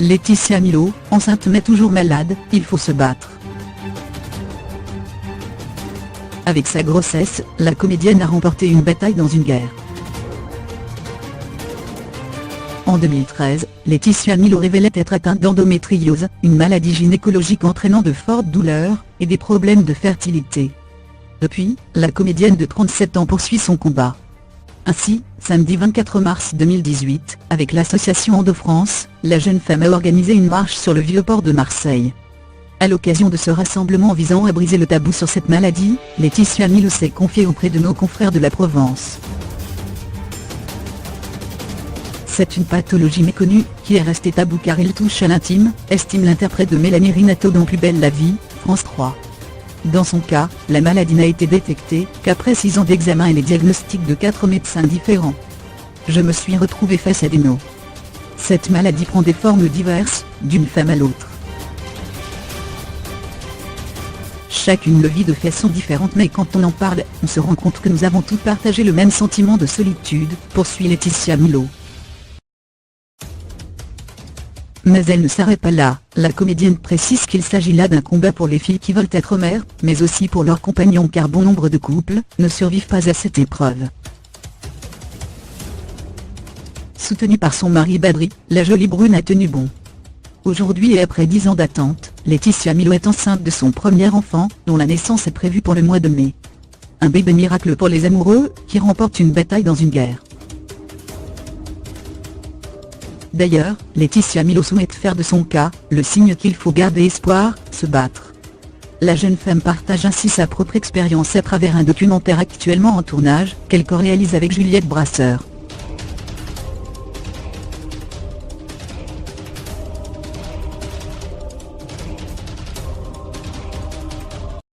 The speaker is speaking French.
Laetitia Milo, enceinte mais toujours malade, il faut se battre. Avec sa grossesse, la comédienne a remporté une bataille dans une guerre. En 2013, Laetitia Milo révélait être atteinte d'endométriose, une maladie gynécologique entraînant de fortes douleurs, et des problèmes de fertilité. Depuis, la comédienne de 37 ans poursuit son combat. Ainsi, samedi 24 mars 2018, avec l'association Endo-France, la jeune femme a organisé une marche sur le Vieux-Port de Marseille. À l'occasion de ce rassemblement visant à briser le tabou sur cette maladie, Laetitia Milo s'est confiée auprès de nos confrères de la Provence. C'est une pathologie méconnue, qui est restée tabou car il touche à l'intime, estime l'interprète de Mélanie Rinato dans Plus belle la vie, France 3. Dans son cas, la maladie n'a été détectée qu'après 6 ans d'examen et les diagnostics de 4 médecins différents. Je me suis retrouvée face à des no. Cette maladie prend des formes diverses, d'une femme à l'autre. Chacune le vit de façon différente mais quand on en parle, on se rend compte que nous avons tous partagé le même sentiment de solitude, poursuit Laetitia Milo. Mais elle ne s'arrête pas là, la comédienne précise qu'il s'agit là d'un combat pour les filles qui veulent être mères, mais aussi pour leurs compagnons car bon nombre de couples ne survivent pas à cette épreuve. Soutenue par son mari Badri, la jolie brune a tenu bon. Aujourd'hui et après 10 ans d'attente, Laetitia Milo est enceinte de son premier enfant, dont la naissance est prévue pour le mois de mai. Un bébé miracle pour les amoureux, qui remportent une bataille dans une guerre. D'ailleurs, Laetitia Milo souhaite faire de son cas, le signe qu'il faut garder espoir, se battre. La jeune femme partage ainsi sa propre expérience à travers un documentaire actuellement en tournage, qu'elle co-réalise avec Juliette Brasseur.